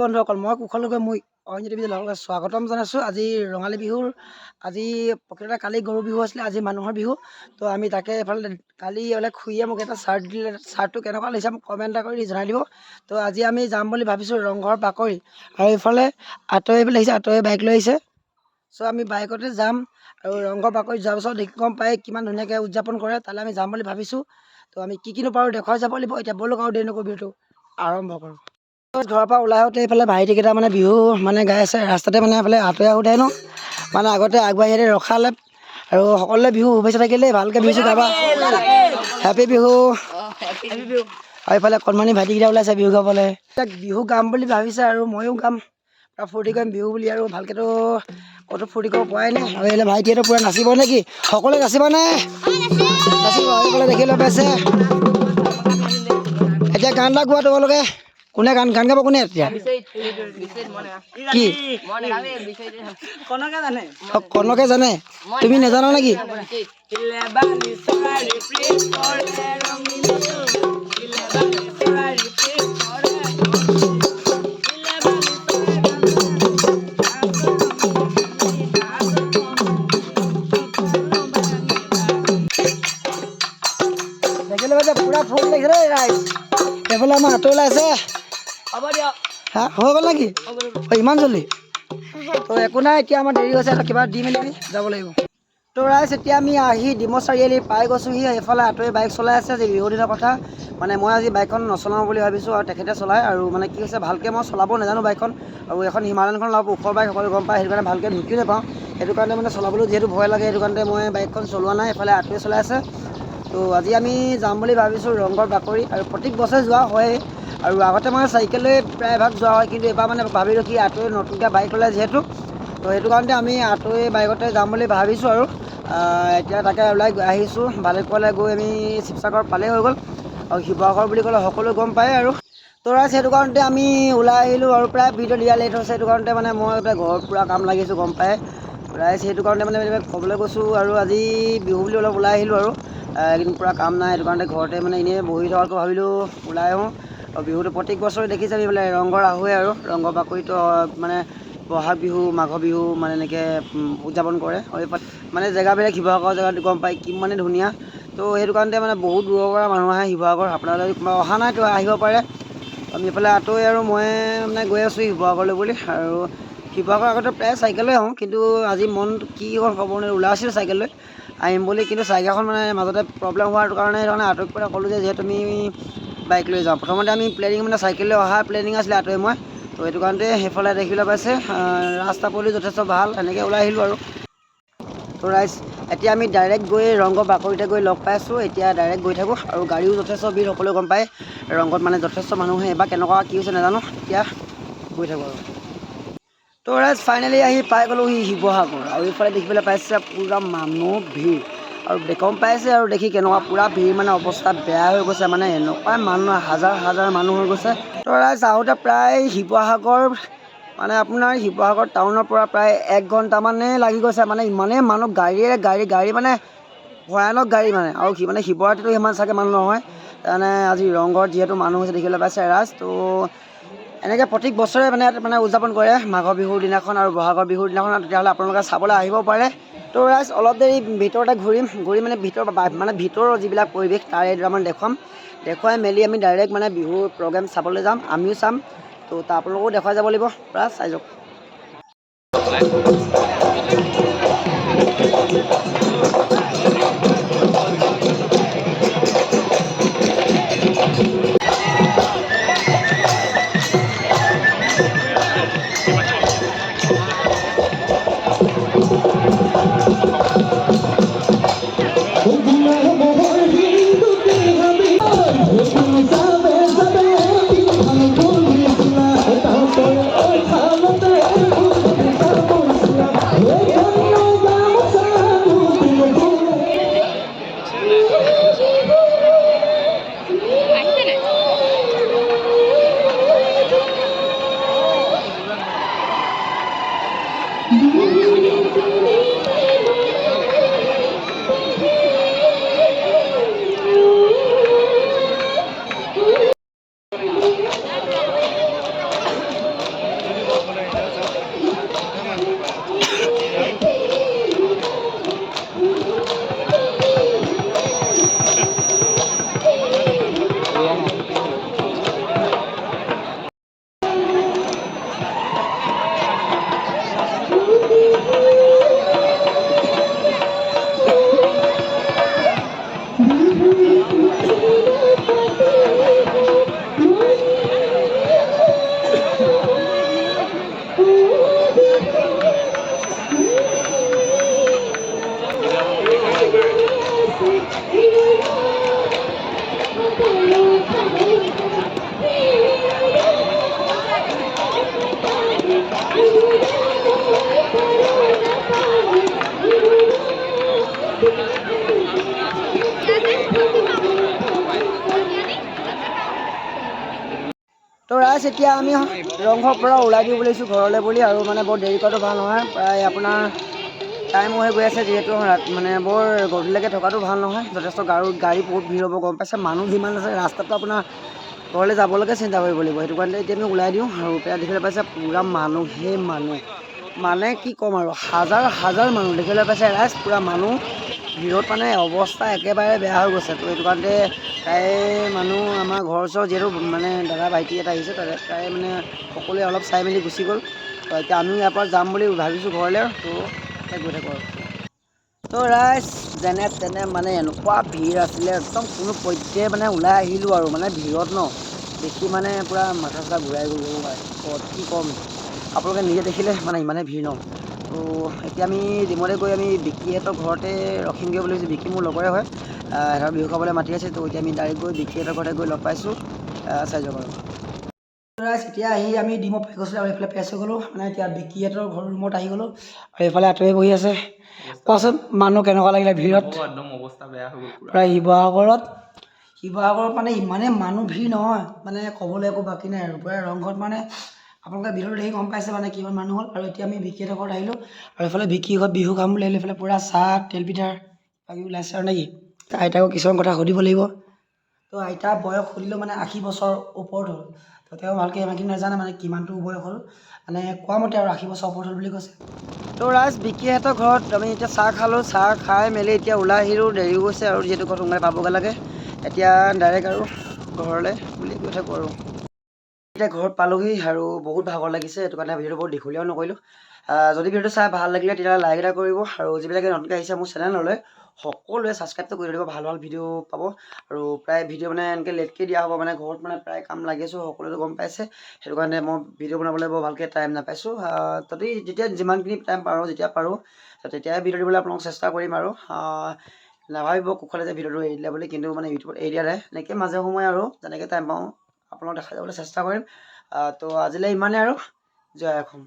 বন্ধুসকল মই কুশলকৈ মই অঞ্জলি বিদ্যালয়ক স্বাগতম জনাইছোঁ। আজি ৰঙালী বিহুৰ আজি প্ৰকৃততে কালি গৰু বিহু আছিলে, আজি মানুহৰ বিহু। তো আমি তাকে এফালে কালি খুৰীয়ে মোক এটা চাৰ্ট দিলে, চাৰ্টটো কেনেকুৱা লাগিছে মোক কমেণ্ট এটা কৰি জনাই দিব। তো আজি আমি যাম বুলি ভাবিছোঁ ৰংঘৰ বাকৰি, আৰু এইফালে আঁতৰি আহিছে, আঁতৰি বাইক লৈ আহিছে। চ' আমি বাইকতে যাম আৰু ৰংঘৰ বাকৰিত যোৱাৰ পাছত গম পাই কিমান ধুনীয়াকৈ উদযাপন কৰে, তালৈ আমি যাম বুলি ভাবিছোঁ। তো আমি কি পাৰোঁ দেখুৱাই যাব লাগিব। এতিয়া ব'লক আৰু দেৰি নকৰি বিহুটো আৰম্ভ কৰোঁ। ঘৰৰ পৰা ওলাই আহোঁতে এইফালে ভাইটিকেইটা বিহু গাই আছে ৰাস্তাতে, এইফালে আঁতৰি আহোঁতে আগতে আগবাঢ়ি ৰখালে আৰু সকলোৱে বিহু শুভেচ্ছা থাকিলে ভালকৈ বিহু গাবা, হেপী বিহু। আৰু এইফালে কণমানি ভাইটিকেইটা ওলাইছে বিহু গাবলৈ, বিহু গাম বুলি ভাবিছে আৰু ময়ো গাম, ফূৰ্তি কৰিম বিহু বুলি। আৰু ভালকৈতো ক'তো ফূৰ্তি কৰিব পৰাই নাই। আৰু এইফালে ভাইটিহঁতো পূৰা নাচিব নেকি? সকলোৱে নাচিবানে? নাচিব। এইফালে দেখিবলৈ পাইছে। এতিয়া গান এটা গোৱা তোমালোকে। কোনে গান গাব? কোনে এতিয়া কি কনকে জানে? তুমি নাজানা নেকি? দেখিলে পাইছে পুৰা ফুল লাগিছে দেই ৰাইজ। এইফালে আমাৰ হাতত ওলাইছে। হ'ব দিয়ক। হা হৈ গ'ল নেকি? ইমান জল্দি? তো একো নাই, এতিয়া আমাৰ দেৰি হৈছে, কিবা দি মেলি যাব লাগিব। তো ৰাইজ এতিয়া আমি আহি ডিমৌ চাৰিআলি পাই গৈছোঁহি। এইফালে আঁতৰি বাইক চলাই আছে। আজি বিহুৰ দিনৰ কথা, মই আজি বাইকখন নচলাওঁ বুলি ভাবিছোঁ আৰু তেখেতে চলায়। আৰু কি হৈছে, ভালকৈ মই চলাব নাজানো বাইকখন, আৰু এখন হিমালয়নখন অলপ ওখ বাইক সকলো গম পায়, সেইটো কাৰণে ভালকৈ ঢুকি নাপাওঁ। সেইটো কাৰণে চলাবলৈ যিহেতু ভয় লাগে, সেইটো কাৰণে মই বাইকখন চলোৱা নাই। এইফালে আঁতৰি চলাই আছে। তো আজি আমি যাম বুলি ভাবিছোঁ ৰংঘৰ বাকৰি, আৰু প্ৰত্যেক বছৰে যোৱা হয়। আৰু আগতে চাইকেলেই প্ৰায়ভাগ যোৱা হয়, কিন্তু এবাৰ ভাবিলোঁ কি আঁতৰি নতুনকৈ বাইক ল'লে যিহেতু, তো সেইটো কাৰণতে আমি আঁতৰি বাইকতে যাম বুলি ভাবিছোঁ। আৰু এতিয়া তাকে ওলাই আহিছোঁ। ভালেকুৱালে গৈ আমি শিৱসাগৰ পালেই হৈ গ'ল, আৰু শিৱসাগৰ বুলি ক'লে সকলোৱে গম পায় আৰু। তো ৰাইজ সেইটো কাৰণতে আমি ওলাই আহিলোঁ, আৰু প্ৰায় ভিডিঅ' দিয়া লেট হৈছে। সেইটো কাৰণতে মই এতিয়া ঘৰত পূৰা কাম লাগিছোঁ গম পায় ৰাইজ। সেইটো কাৰণতে ক'বলৈ গৈছোঁ। আৰু আজি বিহু বুলি অলপ ওলাই আহিলোঁ, আৰু এইকেইদিন পূৰা কাম নাই, সেইটো কাৰণে ঘৰতে এনেই বহি থকাকৈ ভাবিলোঁ ওলাই আহোঁ। আৰু বিহুটো প্ৰত্যেক বছৰে দেখিছে আমি ৰংঘৰ আহোঁৱে, আৰু ৰংঘৰ বাকৰিটো বহাগ বিহু মাঘৰ বিহু এনেকৈ উদযাপন কৰে। আৰু এইফালে জেগাবিলাক শিৱসাগৰ জেগাটো গম পায় কিমানে ধুনীয়া। তো সেইটো কাৰণতে বহুত দূৰৰ পৰা মানুহ আহে শিৱসাগৰ। আপোনালোকে যদি অহা নাই তো আহিব পাৰে। আমি এইফালে আঁতৰি আৰু মই গৈ আছোঁ শিৱসাগৰলৈ বুলি। আৰু শিৱসাগৰ আগতে প্ৰায় চাইকেলেই আহোঁ, কিন্তু আজি মন কি হ'ল খবৰ নাই, ওলাই আছিলোঁ চাইকেল লৈ আহিম বুলি, কিন্তু চাইকেলখন মাজতে প্ৰব্লেম হোৱাৰ কাৰণে আঁতৰি পেলাই ক'লোঁ যে যিহেতু আমি বাইক লৈ যাওঁ। প্ৰথমতে আমি প্লেনিং চাইকেল লৈ অহা প্লেনিং আছিলে আঁতৰি মই, তো সেইটো কাৰণতে সেইফালে দেখিবলৈ পাইছে ৰাস্তা পদূলি যথেষ্ট ভাল, এনেকৈ ওলাই আহিলোঁ। আৰু তো ৰাইজ এতিয়া আমি ডাইৰেক্ট গৈ ৰংঘৰ বাকৰিতে গৈ লগ পাইছোঁ। এতিয়া ডাইৰেক্ট গৈ থাকোঁ, আৰু গাড়ীও যথেষ্ট ভিৰ, সকলোৱে গম পায় ৰংঘৰত যথেষ্ট মানুহে। এবাৰ কেনেকুৱা কি হৈছে নাজানো, এতিয়া গৈ থাকোঁ। আৰু তো ৰাইজ ফাইনেলি আহি পাই গ'লোহি শিৱসাগৰ, আৰু এইফালে দেখিবলৈ পাইছে পূৰা মানুহ ভিৰ, আৰু গম পাইছে আৰু দেখি কেনেকুৱা পূৰা ভিৰ, অৱস্থা বেয়া হৈ গৈছে, এনেকুৱা মানুহ হাজাৰ হাজাৰ মানুহ হৈ গৈছে। তো ৰাইজ আহোঁতে প্ৰায় শিৱসাগৰ আপোনাৰ শিৱসাগৰ টাউনৰ পৰা প্ৰায় 1 ঘণ্টামানেই লাগি গৈছে। ইমানেই মানুহ, গাড়ী ভয়ানক গাড়ী, আৰু শিৱৰাত্ৰিটো সিমান চাগে মানুহ নহয়। আজি ৰংঘৰত যিহেতু মানুহ হৈছে দেখিবলৈ পাইছে ৰাইজ। তো এনেকৈ প্ৰত্যেক বছৰে উদযাপন কৰে মাঘৰ বিহুৰ দিনাখন আৰু বহাগৰ বিহুৰ দিনাখন। তেতিয়াহ'লে আপোনালোকে চাবলৈ আহিব পাৰে। তো ৰাইজ অলপ দেৰি ভিতৰতে ঘূৰি ভিতৰৰ যিবিলাক পৰিৱেশ তাৰে দেখুৱাই মেলি আমি ডাইৰেক্ট বিহুৰ প্ৰগ্ৰেম চাবলৈ যাম, আমিও চাম। তো আপোনালোকেও দেখুৱাই যাব লাগিব, প্ৰায় চাই যাওক। ৰাইজ এতিয়া আমি ৰংঘৰৰ পৰা ওলাই দিব বুলিছোঁ ঘৰলৈ বুলি, আৰু মানে বৰ দেৰি কৰাটো ভাল নহয়, প্ৰায় আপোনাৰ টাইম হৈ গৈ আছে যিহেতু মানে বৰ গধূলিলৈকে থকাটো ভাল নহয়, যথেষ্ট গাড়ী বহুত ভিৰ হ'ব গম পাইছে, মানুহ যিমান আছে ৰাস্তাটো আপোনাৰ ঘৰলৈ যাবলৈকে চিন্তা কৰিব লাগিব, সেইটো কাৰণে এতিয়া আমি ওলাই দিওঁ। আৰু এতিয়া দেখিবলৈ পাইছে পূৰা মানুহেই মানুহ, মানে কি ক'ম আৰু হাজাৰ হাজাৰ মানুহ দেখিবলৈ পাইছে ৰাইজ, পূৰা মানুহ ভিৰত মানে অৱস্থা একেবাৰে বেয়া হৈ গৈছে। তো সেইটো কাৰণতে প্ৰায় মানুহ আমাৰ ঘৰৰ ওচৰৰ যিহেতু মানে দাদা ভাইটি এটা আহিছে, তাতে প্ৰায় মানে সকলোৱে অলপ চাই মেলি গুচি গ'ল। তো এতিয়া আমিও ইয়াৰ পৰা যাম বুলি ভাবিছোঁ ঘৰলৈ, তো তাকে গৈ থাকোঁ আৰু। তো ৰাইজ যেনে তেনে মানে এনেকুৱা ভিৰ আছিলে, একদম কোনো পধ্যে মানে ওলাই আহিলোঁ আৰু মানে ভিৰত ন দেখি মানে পূৰা মাথা চাথা ঘূৰাই গ'ল কি ক'ম, আপোনালোকে নিজে দেখিলে মানে ইমানেই ভিৰ ন। তো এতিয়া আমি ডিমলে গৈ আমি বিকিহঁতৰ ঘৰতে ৰখিমগৈ বুলি ভাবিছোঁ, বিকি মোৰ লগৰে হয়, সিহঁতৰ বিহু খাবলৈ মাতি আছে। তো এতিয়া আমি ডাইৰেক্ট গৈ বিকিহঁতৰ ঘৰতে গৈ লগ পাইছোঁ, চাই যাওক আৰু। এতিয়া আহি আমি ডিমৌ পাই গৈছিলোঁ আৰু এইফালে ফ্ৰেছ হৈ গ'লোঁ, মানে এতিয়া বিকিহঁতৰ ঘৰ ৰুমত আহি গ'লোঁ, আৰু এইফালে আঁতৰি বহি আছে। কোৱাচোন মানুহ কেনেকুৱা লাগিলে ভিৰত? একদম অৱস্থা বেয়া হৈ গ'ল প্ৰায় শিৱসাগৰত মানে ইমানেই মানুহ ভিৰ নহয়, মানে ক'বলৈ একো বাকী নাই আৰু। প্ৰায় ৰংঘৰত মানে আপোনালোকে ভিডিঅ'টো দেখি গম পাইছে মানে কিমান মানুহ হ'ল। আৰু এতিয়া আমি বিকিহঁতৰ ঘৰত আহিলোঁ, আৰু এইফালে বিকি ঘৰত বিহু খাম বুলি আহিলোঁ, এইফালে পূৰা চাহ তেলপিঠা কিবাকিবি ওলাইছে আৰু নেকি। আইতাকো কিছুমান কথা সুধিব লাগিব। তো আইতাৰ বয়স সুধিলেও মানে 80 বছৰ ওপৰত হ'ল, তো তেওঁ ভালকৈ ইমানখিনি নাজানে মানে কিমানটো বয়স হ'ল, মানে কোৱা মতে আৰু 80 বছৰ ওপৰত হ'ল বুলি কৈছে। তো ৰাইজ বিকিহঁতৰ ঘৰত আমি এতিয়া চাহ খালোঁ, চাহ খাই মেলি এতিয়া ওলাই আহিলোঁ, দেৰিও গৈছে আৰু যিহেতু ঘৰত সোনকালে পাবগৈ লাগে, এতিয়া ডাইৰেক্ট আৰু ঘৰলৈ বুলি গৈ থাকোঁ আৰু। এতিয়া ঘৰত পালোহি আৰু বহুত ভাগৰ লাগিছে, সেইটো কাৰণে ভিডিঅ'টো বহুত দীঘলীয়াও নকৰিলোঁ। যদি ভিডিঅ'টো চাই ভাল লাগিলে তেতিয়াহ'লে লাইক এটা কৰিব, আৰু যিবিলাকে নতুনকৈ আহিছে মোৰ চেনেললৈ সকলোৱে ছাবস্ক্ৰাইবটো কৰি দিব, ভাল ভাল ভিডিঅ' পাব। আৰু প্ৰায় ভিডিঅ' মানে এনেকৈ লেটকৈ দিয়া হ'ব, মানে ঘৰত মানে প্ৰায় কাম লাগি আছোঁ, সকলোৱে গম পাইছে, সেইটো কাৰণে মই ভিডিঅ' বনাবলৈ বৰ ভালকৈ টাইম নাপাইছোঁ। যেতিয়া যিমানখিনি টাইম পাৰোঁ, যেতিয়া পাৰোঁ তেতিয়াই ভিডিঅ' দিবলৈ আপোনালোকক চেষ্টা কৰিম। আৰু নাভাবিব কুশলে যে ভিডিঅ'টো এৰি দিলে বুলি, কিন্তু মানে ইউটিউবত এৰি দিয়া নাই, এনেকৈ মাজে সময়ে আৰু যেনেকৈ টাইম পাওঁ আপোনালোকক দেখা যাবলৈ চেষ্টা কৰিম। তো আজিলৈ ইমানেই আৰু, জয় অসম।